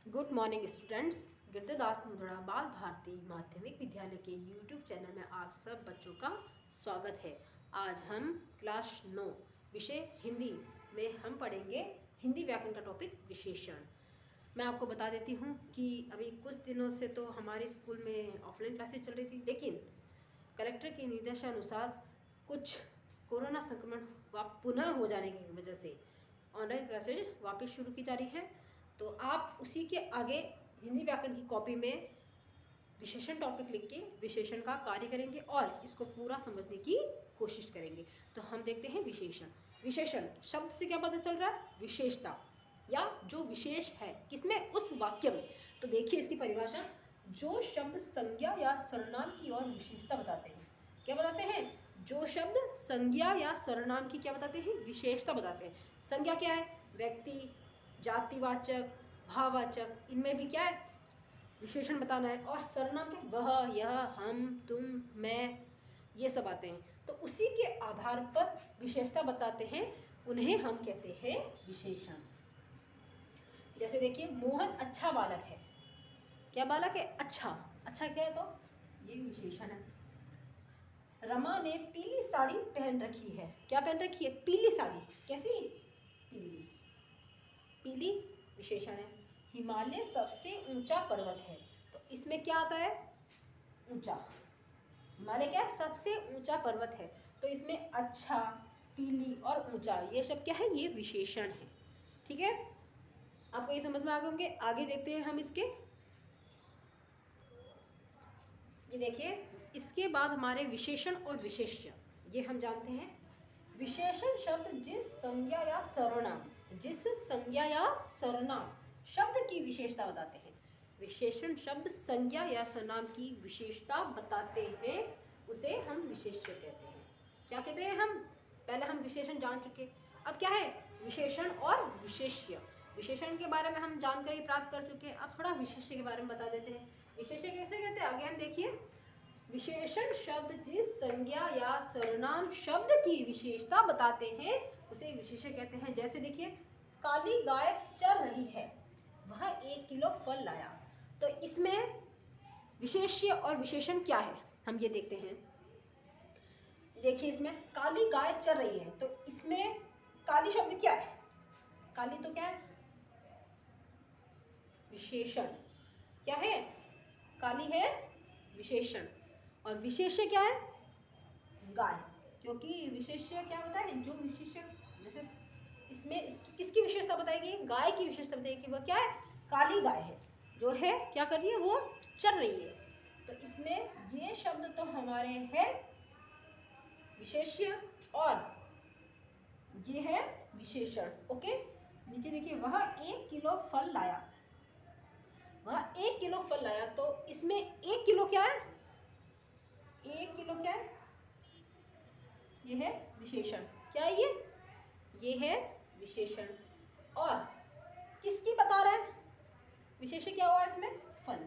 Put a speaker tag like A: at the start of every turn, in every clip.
A: Good morning students. Girjadas Mundada Bal Bharati माध्यमिक विद्यालय के यूट्यूब चैनल में आप सब बच्चों का स्वागत है। आज हम क्लास 9 विषय हिंदी में हम पढ़ेंगे हिंदी व्याकरण का टॉपिक विशेषण। मैं आपको बता देती हूँ कि अभी कुछ दिनों से तो हमारे स्कूल में ऑफलाइन क्लासेस चल रही थी, लेकिन कलेक्टर के निर्देशानुसार कुछ कोरोना संक्रमण पुनः हो जाने की वजह से ऑनलाइन क्लासेज वापस शुरू की जा रही हैं। तो आप उसी के आगे हिंदी व्याकरण की कॉपी में विशेषण टॉपिक लिख के विशेषण का कार्य करेंगे और इसको पूरा समझने की कोशिश करेंगे। तो हम देखते हैं विशेषण। विशेषण शब्द से क्या पता चल रहा है? विशेषता या जो विशेष है किसमें? उस वाक्य में। तो देखिए इसकी परिभाषा, जो शब्द संज्ञा या सर्वनाम की और विशेषता बताते हैं। क्या बताते हैं? जो शब्द संज्ञा या सर्वनाम की क्या बताते हैं? विशेषता बताते हैं। संज्ञा क्या है? व्यक्ति, जातिवाचक, भाववाचक, इनमें भी क्या है? विशेषण बताना है। और सर्वनाम के वह, यह, हम, तुम, मैं, ये सब आते हैं। तो उसी के आधार पर विशेषता बताते हैं, उन्हें हम कहते हैं विशेषण। जैसे देखिए, मोहन अच्छा बालक है। क्या बालक है? अच्छा। अच्छा क्या है? तो ये विशेषण है। रमा ने पीली साड़ी पहन रखी है। क्या पहन रखी है? पीली साड़ी। कैसी? पीली। पीली विशेषण है। हिमालय सबसे ऊंचा पर्वत है। तो इसमें क्या आता है? ऊंचा। हिमालय क्या है? सबसे ऊंचा पर्वत है। तो इसमें अच्छा, पीली और ऊंचा, ये सब क्या है? ये विशेषण है। ठीक है, आपको ये समझ में आ गए होंगे। आगे देखते हैं हम इसके। ये देखिए, इसके बाद हमारे विशेषण और विशेष्य, ये हम जानते हैं। विशेषण शब्द जिस संज्ञा या सर्वनाम शब्द की विशेषता बताते हैं। विशेषण शब्द संज्ञा या सर्वनाम की विशेषता बताते हैं, उसे हम विशेष्य कहते हैं। क्या कहते हैं हम? पहले हम विशेषण जान चुके, अब क्या है? विशेषण और विशेष्य। विशेषण के बारे में हम जानकारी प्राप्त कर चुके हैं, अब थोड़ा विशेष्य के बारे में बता देते हैं। विशेष्य कैसे कहते हैं? आगे हम देखिए। विशेषण शब्द जिस संज्ञा या सर्वनाम शब्द की विशेषता बताते हैं, उसे विशेषण कहते हैं। जैसे देखिए, काली गाय चर रही है, वह 1 किलो फल लाया। तो इसमें विशेष्य और विशेषण क्या है, हम ये देखते हैं। देखिए, इसमें काली गाय चर रही है, तो इसमें काली शब्द क्या है? काली तो क्या है? विशेषण। क्या है? काली है विशेषण। और विशेष्य क्या है? गाय। क्योंकि विशेष्य क्या होता है? जो विशेषण, जैसे इसमें किसकी विशेषता बताएगी? गाय की विशेषता बताएगी कि वह क्या है? काली गाय है, जो है क्या कर रही है? वो चर रही है। तो इसमें ये शब्द तो हमारे हैं विशेष्य और ये है विशेषण। ओके, नीचे देखिए, वह 1 किलो फल लाया। वह 1 किलो फल लाया, तो इसमें 1 किलो क्या है? 1 किलो क्या है? ये है विशेषण। क्या है ये? ये है विशेषण। और किसकी बता रहा है? विशेष्य क्या हुआ इसमें? फल।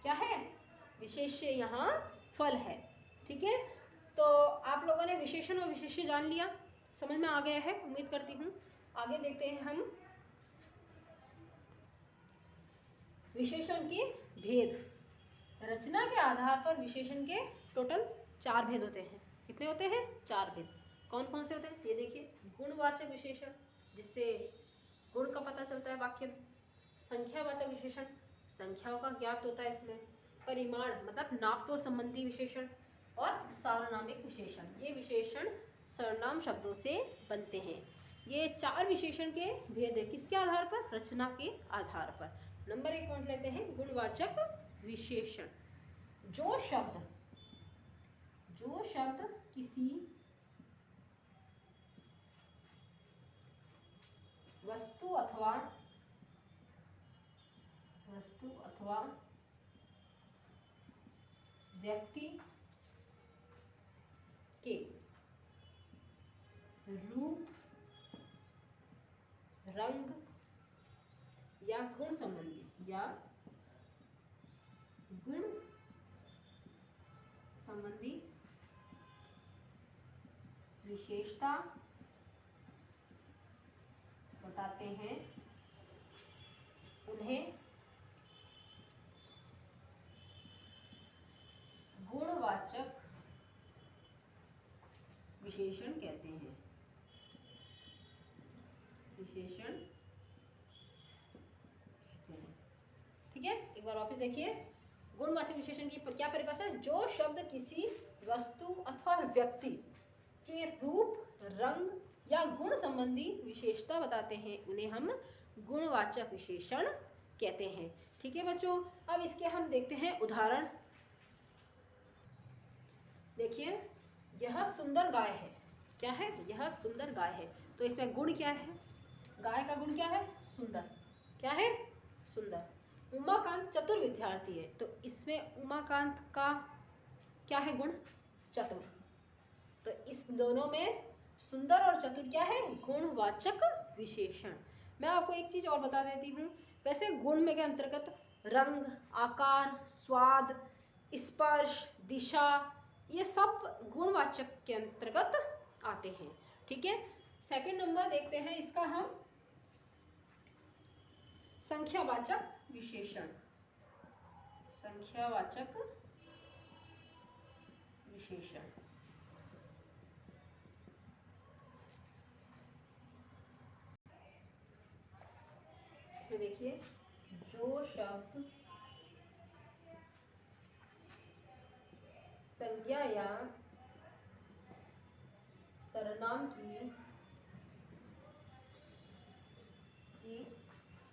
A: क्या है? विशेष्य यहाँ फल है। ठीक है, तो आप लोगों ने विशेषण और विशेष्य जान लिया, समझ में आ गया है उम्मीद करती हूँ। आगे देखते हैं हम विशेषण के भेद। रचना के आधार पर विशेषण के टोटल 4 भेद होते हैं। कितने होते हैं? 4 भेद। कौन कौन से होते हैं? ये देखिए, गुणवाचक विशेषण, जिससे गुण का पता चलता है वाक्य में। संख्यावाचक विशेषण, संख्याओं का ज्ञात होता है इसमें। परिमाण मतलब नापतोल संबंधी विशेषण। और सार्वनामिक विशेषण, ये विशेषण सर्वनाम शब्दों से बनते हैं। ये 4 विशेषण के भेद है। किसके आधार पर? रचना के आधार पर। नंबर 1 पॉइंट लेते हैं, गुणवाचक विशेषण। जो शब्द किसी वस्तु अथवा व्यक्ति के रूप, रंग या गुण संबंधी विशेषता बताते हैं, उन्हें विशेषण कहते हैं। विशेषण कहते हैं। ठीक है, एक बार वापस देखिए। गुणवाचक विशेषण की क्या परिभाषा है? जो शब्द किसी वस्तु अथवा व्यक्ति के रूप, रंग या गुण संबंधी विशेषता बताते हैं उन्हें हम गुणवाचक विशेषण कहते हैं। ठीक है बच्चों, अब इसके हम देखते हैं उदाहरण। देखिए, यह सुंदर गाय है। क्या है? यह सुंदर गाय है। तो इसमें गुण क्या है? गाय का गुण क्या है? सुंदर। क्या है? सुंदर। उमाकांत चतुर विद्यार्थी है, तो इसमें उमाकांत का क्या है गुण? चतुर। तो इस दोनों में सुंदर और चतुर क्या है? गुणवाचक विशेषण। मैं आपको एक चीज और बता देती हूँ। वैसे गुण में के अंतर्गत रंग, आकार, स्वाद, स्पर्श, दिशा, ये सब गुणवाचक के अंतर्गत आते हैं। ठीक है, सेकंड नंबर देखते हैं इसका हम संख्यावाचक विशेषण। संख्यावाचक विशेषण। इसमें देखिए, जो शब्द संज्ञा या सर्वनाम की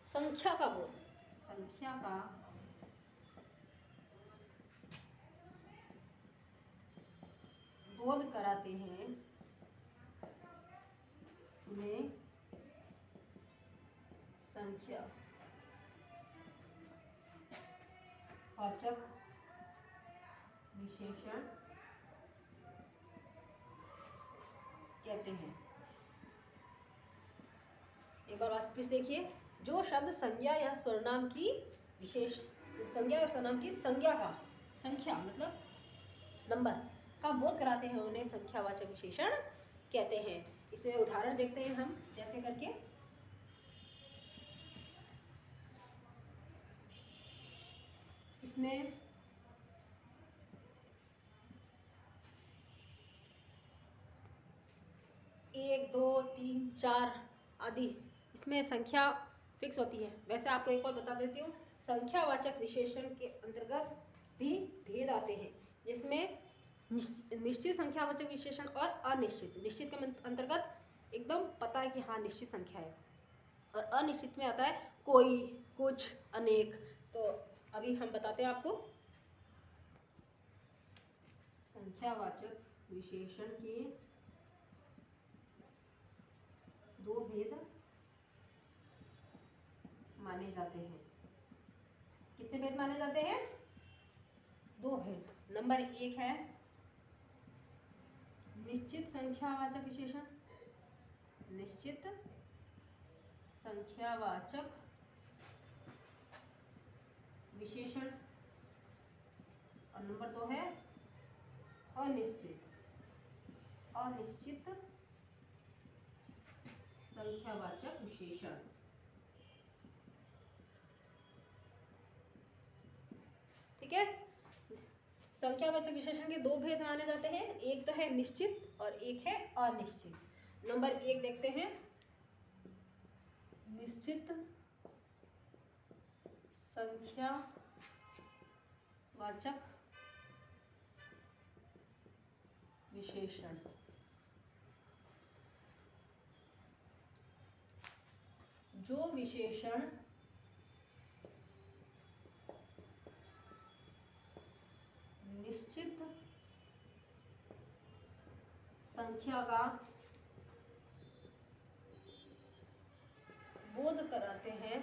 A: संख्या का बोध, संख्या का बोध कराते हैं उन्हें संख्या वाचक विशेषण कहते हैं। एक बार वापस देखिए, जो शब्द संज्ञा या सर्वनाम की विशेष, संज्ञा और सर्वनाम की संज्ञा का, संख्या मतलब नंबर का बोध कराते हैं उन्हें संख्यावाचक विशेषण कहते हैं। इसमें उदाहरण देखते हैं हम, जैसे करके इसमें एक, दो, तीन, चार आदि इसमें संख्या फिक्स होती है। वैसे आपको एक और बता देती हूँ, संख्यावाचक विशेषण के अंतर्गत भी भेद आते हैं, जिसमें निश्चित संख्यावाचक विशेषण और अनिश्चित। निश्चित के अंतर्गत एकदम पता है कि हाँ निश्चित संख्या है, और अनिश्चित में आता है कोई, कुछ, अनेक। तो अभी हम बताते हैं आपको संख्यावाचक विशेषण के दो भेद माने जाते हैं। कितने भेद माने जाते हैं? दो भेद। नंबर एक है निश्चित संख्यावाचक विशेषण, निश्चित संख्यावाचक विशेषण, और नंबर दो है अनिश्चित, अनिश्चित संख्यावाचक विशेषण। ठीक है, संख्यावाचक विशेषण के दो भेद माने जाते हैं, एक तो है निश्चित और एक है अनिश्चित। नंबर एक देखते हैं, निश्चित संख्यावाचक विशेषण। जो विशेषण निश्चित संख्या का बोध कराते हैं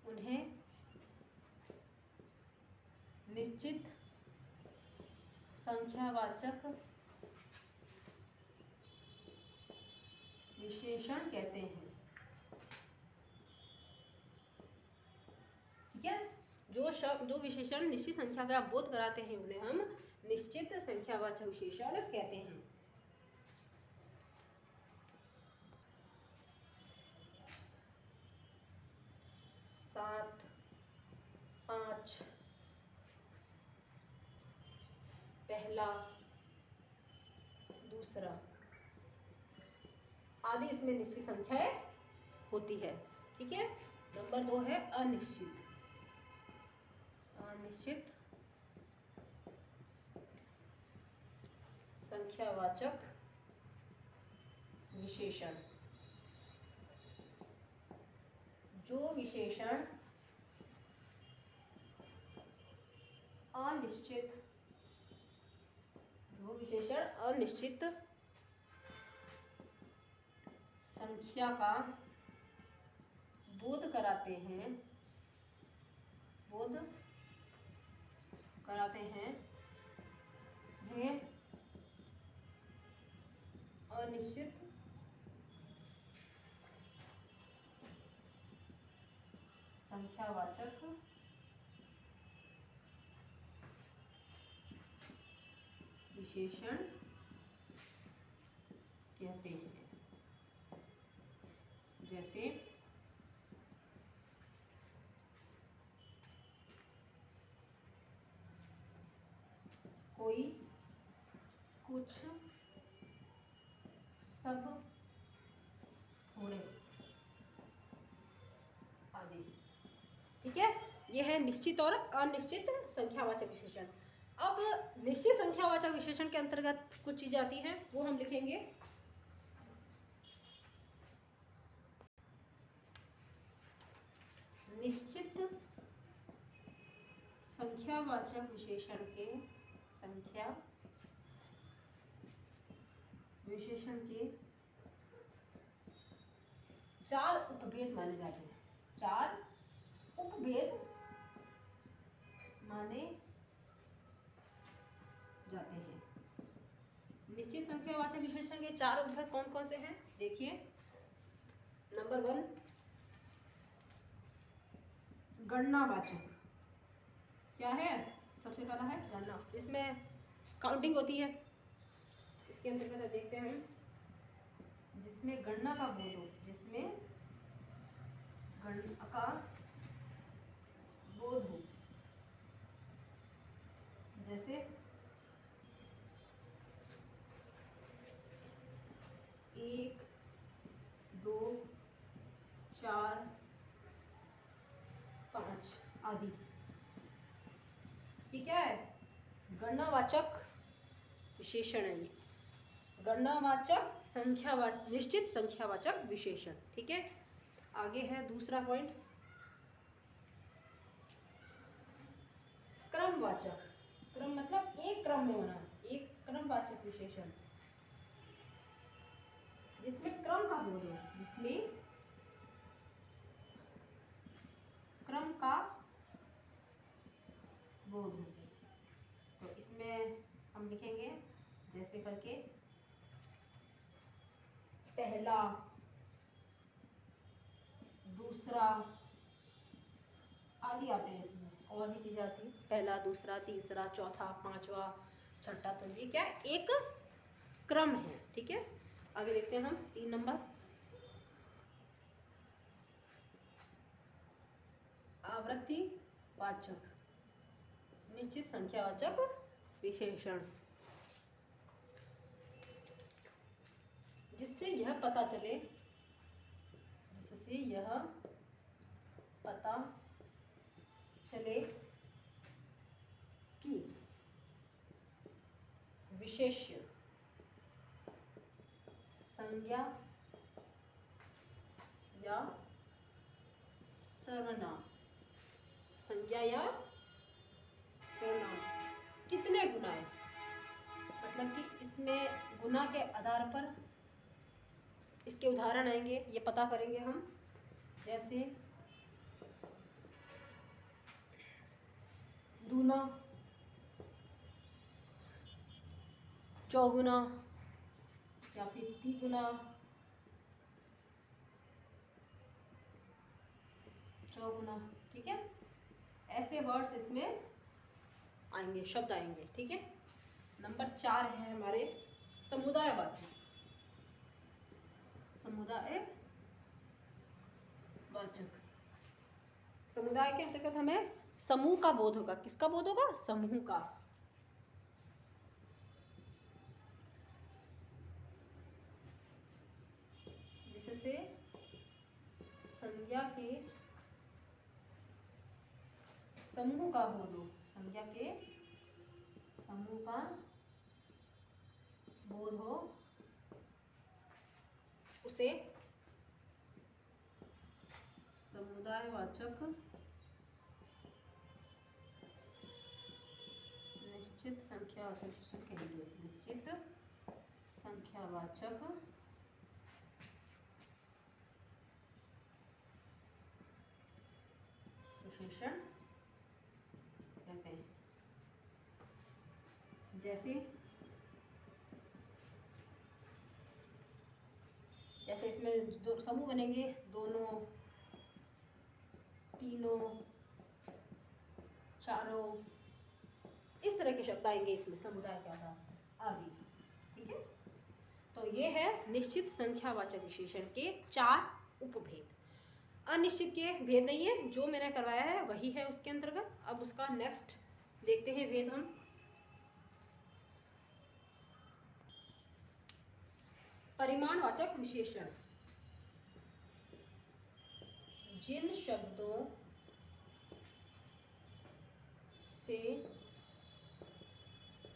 A: उन्हें निश्चित संख्यावाचक विशेषण कहते हैं। ठीक है, जो विशेषण निश्चित संख्या का बोध कराते हैं उन्हें हम निश्चित संख्यावाचक विशेषण कहते हैं। 7, 5, पहला, दूसरा आदि इसमें निश्चित संख्याएं होती है। ठीक है। नंबर 2 है अनिश्चित। अनिश्चित संख्यावाचक विशेषण। जो विशेषण अनिश्चित संख्या का बोध कराते हैं ये अनिश्चित संख्यावाचक विशेषण कहते हैं। जैसे कोई, कुछ, सब, थोड़े आदि। ठीक है। यह है निश्चित और अनिश्चित संख्यावाचक विशेषण। अब निश्चित संख्यावाचक विशेषण के अंतर्गत कुछ चीजें आती हैं, वो हम लिखेंगे। निश्चित संख्यावाचक विशेषण के चार उपभेद माने जाते हैं। चार उपभेद माने जाते हैं। निश्चित संख्यावाचक विशेषण के चार उपभेद कौन कौन से हैं? देखिए, नंबर 1 गणनावाचक। क्या है? सबसे पहला है गणना। इसमें काउंटिंग होती है। इसके अंतर्गत देखते हैं जिसमें गणना का बोध हो, जिसमें गणना का बोध हो। जैसे 1, 2, 4, 5 आदि। ठीक है। गणनावाचक विशेषण है ये। गणनावाचक निश्चित संख्यावाचक विशेषण। ठीक है। आगे है दूसरा पॉइंट, क्रमवाचक। क्रम मतलब एक क्रम में होना, एक क्रमवाचक विशेषण जिसमें क्रम का बोध हो, जिसमें क्रम का बोध हो। तो इसमें हम लिखेंगे जैसे करके पहला, दूसरा आदि आते हैं। इसमें और भी चीजें आती हैं, पहला, दूसरा, तीसरा, चौथा, पांचवा, छठा। तो ये क्या है? एक क्रम है। ठीक है। आगे देखते हैं हम 3 नंबर, आवृत्तिवाचक निश्चित संख्यावाचक विशेषण। जिससे यह पता चले कि विशेष्य संज्ञा या सर्वनाम कितने गुना है। मतलब कि इसमें गुना के आधार पर इसके उदाहरण आएंगे, ये पता करेंगे हम। जैसे दूना, चौगुना या फिर तिगुना, चौगुना। ठीक है। ऐसे वर्ड्स इसमें आएंगे, शब्द आएंगे। ठीक है। नंबर 4 है हमारे समुदायवाचक। समुदाय के अंतर्गत हमें समूह का बोध होगा। किसका बोध होगा? समूह का। से संज्ञा के समूह का बोध हो, संज्ञा के समूह का बोध हो, उसे समुदायवाचक निश्चित संख्यावाचक विशेषण कहेंगे। निश्चित संख्यावाचक विशेषण कहते हैं। जैसे इसमें दो समूह बनेंगे, दोनों, तीनों, चारों, इस तरह के शब्द आएंगे इसमें, समुदाय के आधार आदि। ठीक है, तो ये है निश्चित संख्यावाचक विशेषण के 4 उपभेद। अनिश्चित के भेद नहीं है, जो मैंने करवाया है वही है उसके अंतर्गत। अब उसका नेक्स्ट देखते हैं भेद हम। परिमाणवाचक विशेषण, जिन शब्दों से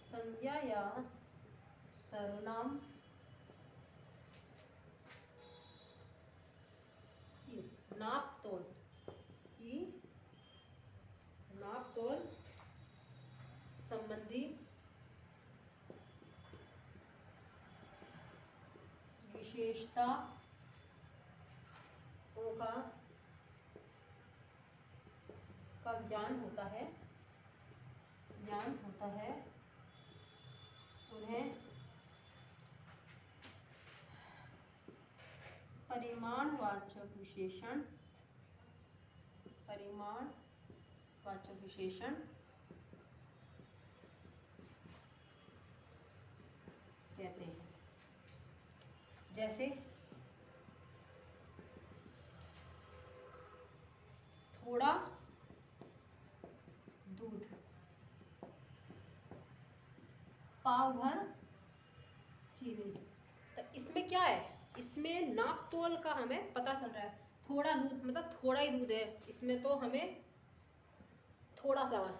A: संज्ञा या सर्वनाम की नाप तोल संबंधी विशेषता का ज्ञान होता है, उन्हें परिमाणवाचक विशेषण कहते हैं। जैसे थोड़ा दूध, पाव भर चीनी। तो इसमें क्या है, इसमें नाप तोल का हमें पता चल रहा है। थोड़ा दूध मतलब थोड़ा ही दूध है, इसमें तो हमें थोड़ा सा बस।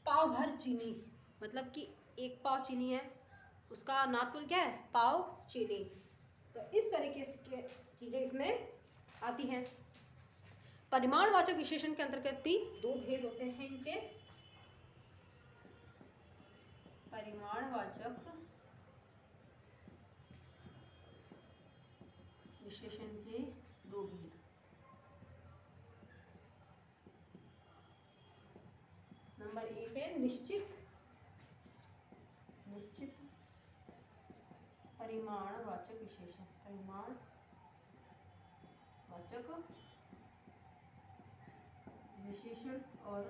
A: पाव भर चीनी मतलब कि 1 पाव चीनी है, उसका नाप तोल क्या है, पाव चीनी। तो इस तरीके की चीजें इसमें आती हैं। परिमाणवाचक विशेषण के अंतर्गत भी 2 भेद होते हैं इनके। परिमाणवाचक विशेषण के 2 भेद। नंबर 1 है निश्चित परिमाणवाचक विशेषण, और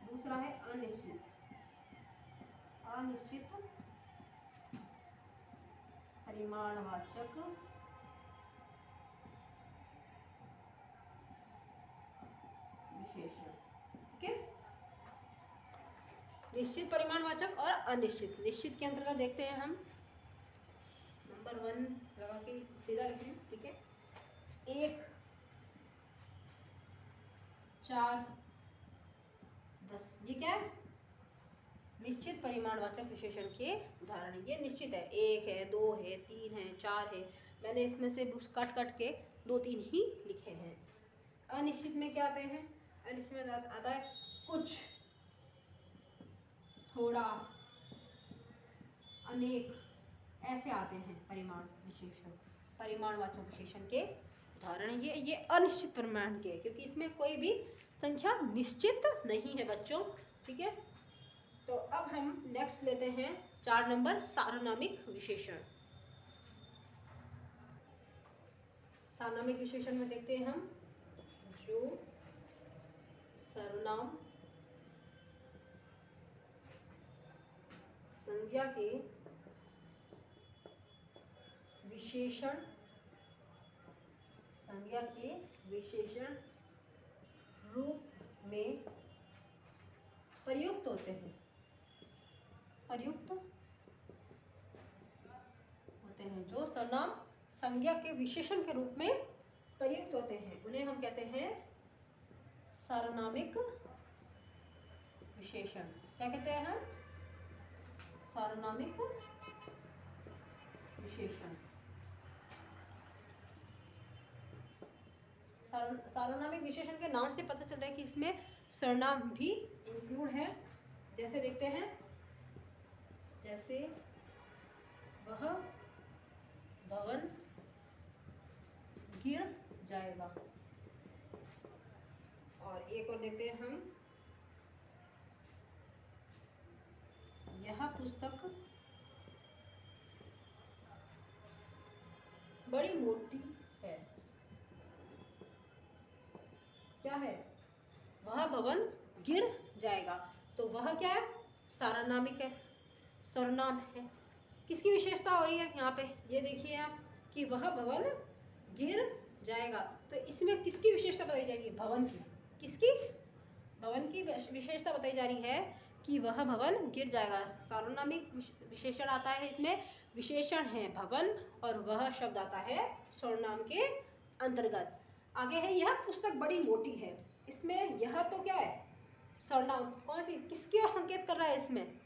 A: दूसरा है अनिश्चित परिमाणवाचक विशेषण। ठीक है, निश्चित परिमाणवाचक और अनिश्चित। निश्चित के अंतर्गत देखते हैं हम, नंबर 1 लगा के सीधा लिखें। ठीक है, 1, 4, 10, ये क्या है, निश्चित परिमाणवाचक विशेषण के उदाहरण। ये निश्चित है, 1 है, 2 है, 3 है, 4 है। मैंने इसमें से कट के 2-3 ही लिखे हैं। अनिश्चित में क्या आते हैं, अनिश्चित में आता है कुछ, थोड़ा, अनेक, ऐसे आते हैं परिमाणवाचक विशेषण के उदाहरण। ये अनिश्चित परिमाण के, क्योंकि इसमें कोई भी संख्या निश्चित नहीं है बच्चों। ठीक है, तो अब हम नेक्स्ट लेते हैं 4 नंबर, सार्वनामिक विशेषण। सार्वनामिक विशेषण में देखते हैं हम, जो सर्वनाम संज्ञा के विशेषण रूप में प्रयुक्त होते हैं, जो सर्वनाम संज्ञा के विशेषण के रूप में प्रयुक्त होते हैं, उन्हें हम कहते हैं सार्वनामिक विशेषण। क्या कहते हैं हम? सार्वनामिक विशेषण। सार्वनामिक विशेषण के नाम से पता चल रहा है कि इसमें सर्वनाम भी इंक्लूड है। जैसे देखते हैं, जैसे वह भवन गिर जाएगा। और एक और देखते हैं हम, यह पुस्तक बड़ी मोटी है। क्या है? वह भवन गिर जाएगा। तो वह क्या है? सार्वनामिक है, सर्वनाम है। किसकी विशेषता हो रही है यहाँ पे? ये देखिए आप कि वह भवन गिर जाएगा, तो इसमें किसकी विशेषता बताई जाएगी? भवन की। किसकी? भवन की विशेषता बताई जा रही है कि वह भवन गिर जाएगा। सार्वनामिक विशेषण आता है, इसमें विशेषण है भवन और वह शब्द आता है सर्वनाम के अंतर्गत। आगे है, यह पुस्तक बड़ी मोटी है। इसमें यह तो क्या है? सर्वनाम। कौन सी, किसकी ओर संकेत कर रहा है इसमें?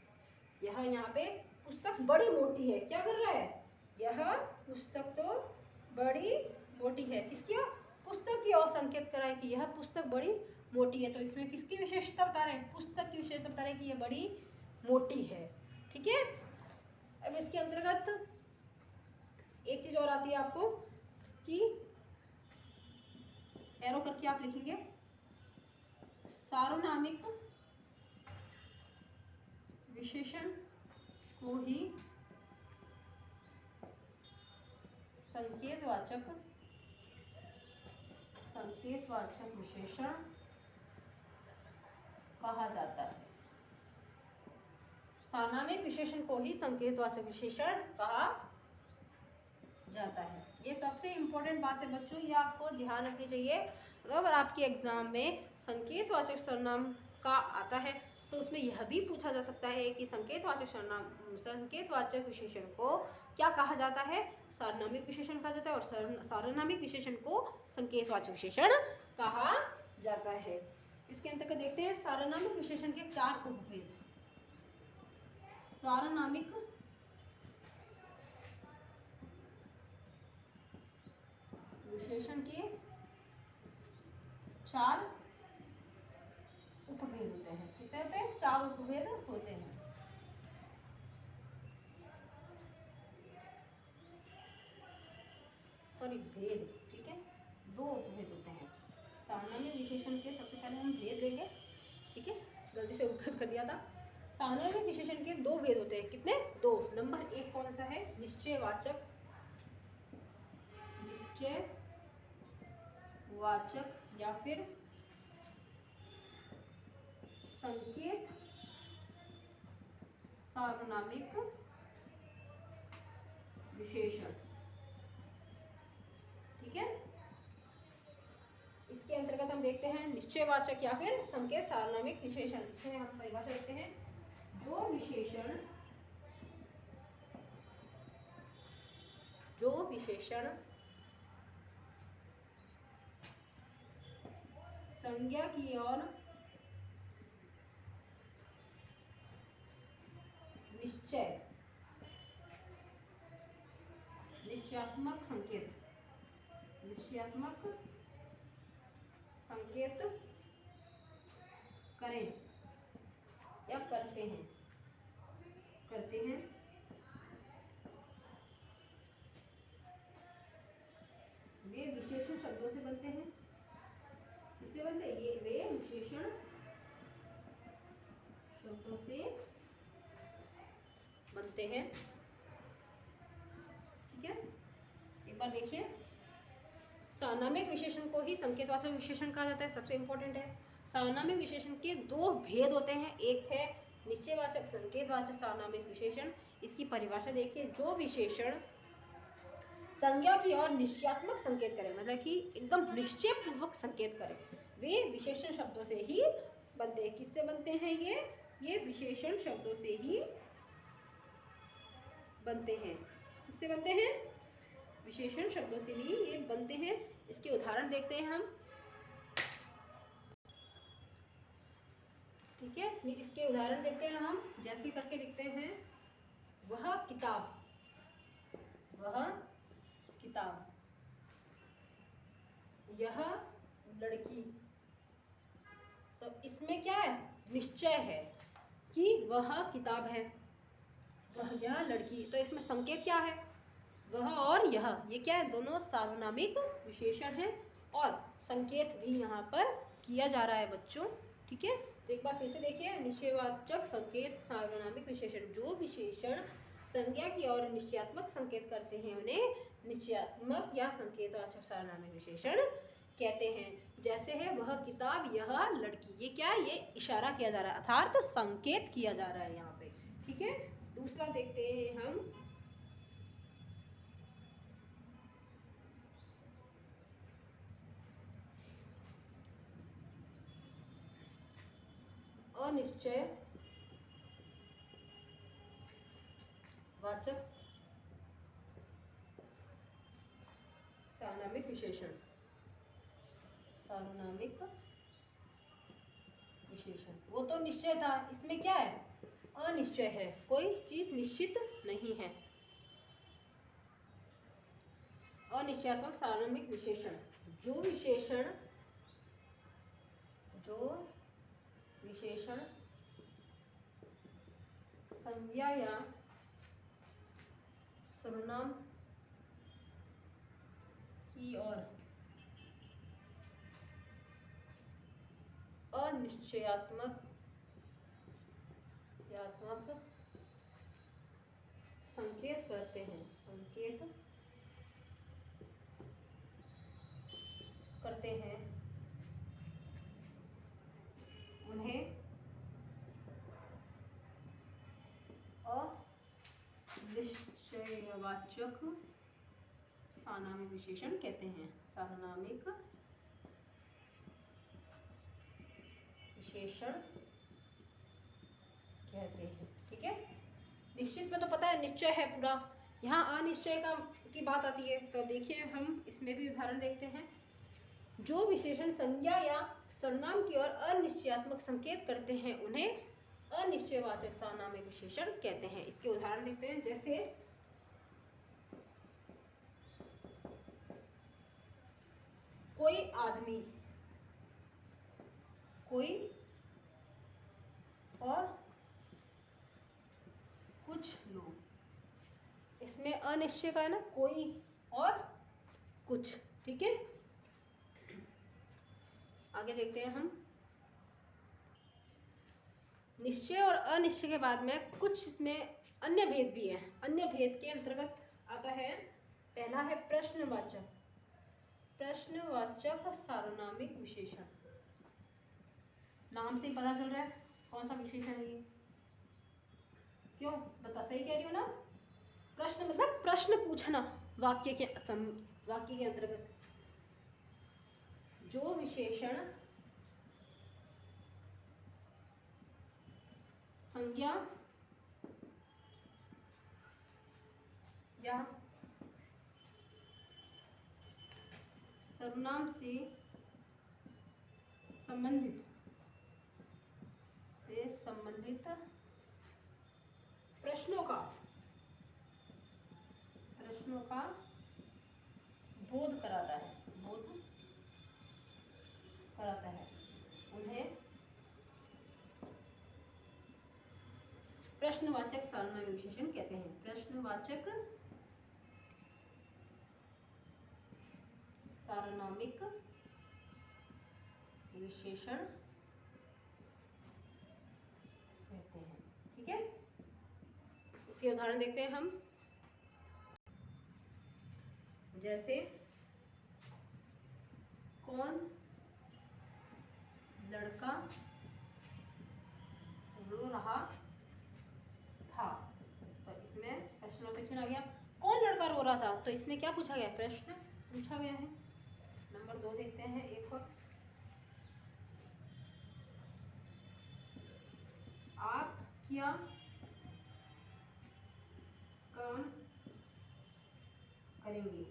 A: यह यहाँ पे पुस्तक बड़ी मोटी है, क्या कर रहा है? यह पुस्तक तो बड़ी मोटी है। किसकी ओर? पुस्तक की ओर संकेत कर रहा है कि यह पुस्तक बड़ी मोटी है। तो इसमें किसकी विशेषता बता रहे हैं? पुस्तक की विशेषता बता रहे हैं कि यह बड़ी मोटी है। ठीक है। अब इसके अंतर्गत एक चीज और आती है आपको कि एरो करके आप लिखेंगे सार्वनामिक विशेषण को ही संकेतवाचक विशेषण कहा जाता है। सार्वनामिक विशेषण को ही संकेतवाचक विशेषण कहा जाता है। ये सबसे इम्पोर्टेंट बात है बच्चों, ये आपको ध्यान रखनी चाहिए। अगर आपके एग्जाम में संकेतवाचक सर्वनाम का आता है तो उसमें यह भी पूछा जा सकता है कि संकेतवाचक विशेषण को क्या कहा जाता है? सार्वनामिक विशेषण कहा जाता है, और सार्वनामिक विशेषण को संकेतवाचक विशेषण कहा जाता है। इसके अंतर्गत देखते हैं सार्वनामिक विशेषण के 4 उपभेद। सार्वनामिक विशेषण के 4 उपभेद होते हैं। कितने होते हैं? 4 उपभेद होते हैं। सॉरी, भेद। ठीक है, 2 उपभेद होते हैं। सार्वनामिक विशेषण के सबसे पहले हम भेद लेंगे। ठीक है, गलती से उपभेद कर दिया था। सार्वनामिक विशेषण के 2 भेद होते हैं। कितने? 2। नंबर 1 कौन सा है? निश्चयवाचक या फिर संकेत सार्वनामिक विशेषण। ठीक है, इसके अंतर्गत हम देखते हैं निश्चयवाचक या फिर संकेत सार्वनामिक विशेषण। इसे हम परिभाषा देखते हैं, जो विशेषण संज्ञा की ओर निश्चयात्मक संकेत करें या करते हैं वे विशेषण शब्दों से बनते हैं। किससे बनते हैं? ये वे विशेषण शब्दों से बनते हैं। ठीक है, एक बार देखिए, सार्वनामिक विशेषण को ही संकेतवाचक विशेषण कहा जाता है। सबसे इंपॉर्टेंट है, सार्वनामिक विशेषण के 2 भेद होते हैं। एक है निश्चयवाचक, संकेतवाचक सार्वनामिक विशेषण। इसकी परिभाषा देखिए, जो विशेषण संज्ञा की ओर निश्चयात्मक संकेत करें, मतलब कि एकदम निश्चय पूर्वक संकेत करें, वे विशेषण शब्दों से ही बनते हैं। किससे बनते हैं? ये विशेषण शब्दों से ही बनते हैं। किससे बनते हैं? विशेषण शब्दों से ही ये बनते हैं। इसके उदाहरण देखते हैं हम। ठीक है, इसके उदाहरण देखते हैं हम। जैसे करके लिखते हैं, वह किताब, वह किताब, यह लड़की। तो इसमें क्या है, निश्चय है कि वह किताब है, वह यह लड़की। तो इसमें संकेत क्या है, वह और यह, ये क्या है, दोनों सार्वनामिक विशेषण हैं और संकेत भी यहाँ पर किया जा रहा है बच्चों। ठीक है, तो एक बार फिर से देखिए, निश्चयवाचक संकेत सार्वनामिक विशेषण। जो विशेषण संज्ञा की ओर निश्चयात्मक संकेत करते हैं उन्हें निश्चयात्मक या संकेतवाचक सार्वनामिक विशेषण कहते हैं। जैसे है वह किताब, यह लड़की, ये क्या है, ये इशारा किया जा रहा है, अर्थात संकेत किया जा रहा है यहाँ पे। ठीक है, दूसरा देखते हैं हम। अनिश्चय वाचक सार्वनामिक विशेषण, सार्वनामिक विशेषण। वो तो निश्चय था, इसमें क्या है, अनिश्चय है, कोई चीज निश्चित नहीं है। अनिश्चयात्मक सार्वनामिक विशेषण, जो विशेषण संज्ञा या सर्वनाम की ओर अनिश्चयात्मक संकेत करते हैं, उन्हें अनिश्चयवाचक सार्वनामिक विशेषण कहते हैं, सार्वनामिक विशेषण कहते हैं। ठीक है, निश्चित में तो पता है निश्चय है पूरा, यहाँ अनिश्चय की बात आती है। तो देखिए हम इसमें भी उदाहरण देखते हैं। जो विशेषण संज्ञा या सर्वनाम की ओर अनिश्चयात्मक संकेत करते हैं उन्हें अनिश्चयवाचक सार्वनामिक विशेषण कहते हैं। इसके उदाहरण देखते हैं। जैसे कोई आदमी, कोई और कुछ लोग। इसमें अनिश्चय का है ना, कोई और कुछ। ठीक है, आगे देखते हैं हम। निश्चय और अनिश्चय के बाद में कुछ इसमें अन्य भेद भी है। अन्य भेद के अंतर्गत आता है, पहला है प्रश्नवाचक सार्वनामिक विशेषण। नाम से ही पता चल रहा है कौन सा विशेषण है ये। क्यों, बता, सही कह रही हो ना। प्रश्न मतलब प्रश्न पूछना, वाक्य के अंतर्गत। जो विशेषण संज्ञा या सर्वनाम से संबंधित प्रश्नों का बोध कराता है, उन्हें प्रश्नवाचक सार्वनामिक विशेषण कहते हैं। प्रश्नवाचक सार्वनामिक विशेषण कहते हैं। ठीक है, इसके उदाहरण देखते हैं हम। जैसे कौन लड़का रो रहा था। तो इसमें प्रश्नवाचक चिन्ह आ गया। कौन लड़का रो रहा था, तो इसमें क्या पूछा गया, प्रश्न पूछा गया है। नंबर 2 देखते हैं एक और। आप क्या काम करेंगे।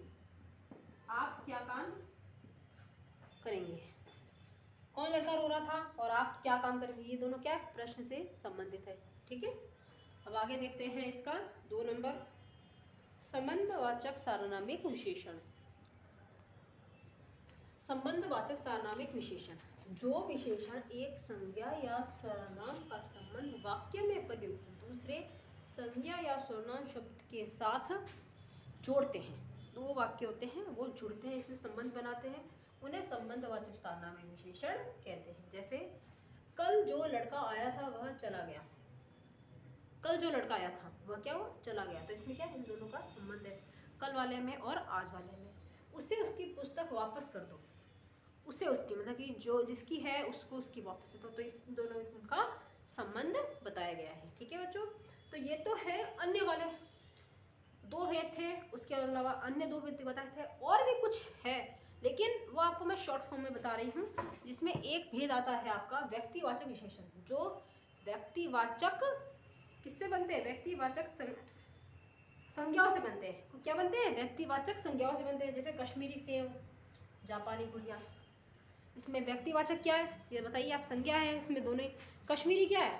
A: करेंगे। कौन लड़का रो रहा था और आप क्या काम करेंगे, ये दोनों क्या प्रश्न से संबंधित है। ठीक है, अब आगे देखते हैं इसका 2 नंबर, संबंधवाचक सार्वनामिक विशेषण। संबंधवाचक सार्वनामिक विशेषण, जो विशेषण एक संज्ञा या सर्वनाम का संबंध वाक्य में प्रयुक्त दूसरे संज्ञा या सर्वनाम शब्द के साथ जोड़ते हैं। दो वाक्य होते हैं, वो जुड़ते हैं, इसमें संबंध बनाते हैं, उन्हें संबंधवाचक सार्वनामिक विशेषण कहते हैं। जैसे कल जो लड़का आया था वह चला गया, कल जो लड़का आया था वह क्या हुआ, चला गया। तो इसमें क्या इन दोनों का संबंध है, कल वाले में और आज वाले में। उसे उसकी पुस्तक वापस कर दो, उसे उसकी मतलब कि जो जिसकी है उसको उसकी वापस दे दो। तो इस दोनों का संबंध बताया गया है। ठीक है बच्चों, तो ये तो है अन्य वाले 2 भेद थे, उसके अलावा अन्य 2 भेद बताए थे, और भी कुछ है लेकिन वो आपको मैं शॉर्ट फॉर्म में बता रही हूँ। जिसमें एक भेद आता है आपका व्यक्तिवाचक विशेषण, जो व्यक्तिवाचक किससे बनते हैं, व्यक्तिवाचक संज्ञाओं से बनते हैं। क्या बनते हैं, व्यक्तिवाचक संज्ञाओं से बनते हैं। जैसे कश्मीरी सेव, जापानी गुड़िया, इसमें व्यक्तिवाचक क्या है ये बताइए आप, संज्ञा है इसमें दोनों ही। कश्मीरी क्या है,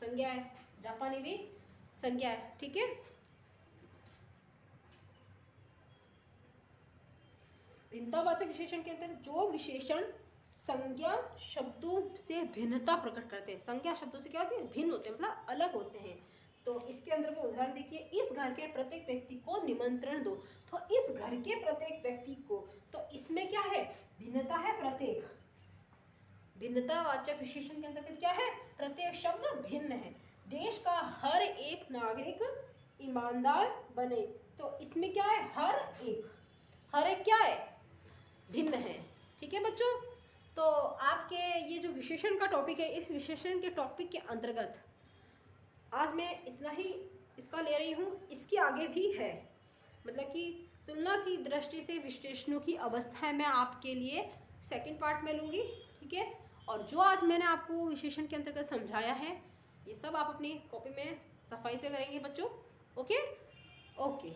A: संज्ञा है, जापानी भी संज्ञा है। ठीक है, भिन्नतावाचक विशेषण के अंदर जो विशेषण संज्ञा शब्दों से भिन्नता प्रकट करते हैं, संज्ञा शब्दों से क्या होते हैं, भिन्न होते हैं, मतलब अलग होते हैं। तो इसके अंदर को उदाहरण देखिए, इस घर के प्रत्येक व्यक्ति को निमंत्रण दो। तो इस घर के प्रत्येक व्यक्ति को, तो इसमें क्या है, भिन्नता है, प्रत्येक। भिन्नतावाचक विशेषण के अंतर्गत क्या है, प्रत्येक शब्द भिन्न है। देश का हर एक नागरिक ईमानदार बने, तो इसमें क्या है, हर एक क्या है, भिन्न है। ठीक है बच्चों, तो आपके ये जो विशेषण का टॉपिक है, इस विशेषण के टॉपिक के अंतर्गत आज मैं इतना ही इसका ले रही हूँ। इसके आगे भी है, मतलब कि तुलना की दृष्टि से विशेषणों की अवस्थाएं मैं आपके लिए सेकंड पार्ट में लूँगी। ठीक है, और जो आज मैंने आपको विशेषण के अंतर्गत समझाया है, ये सब आप अपनी कॉपी में सफाई से करेंगे बच्चों। Okay okay.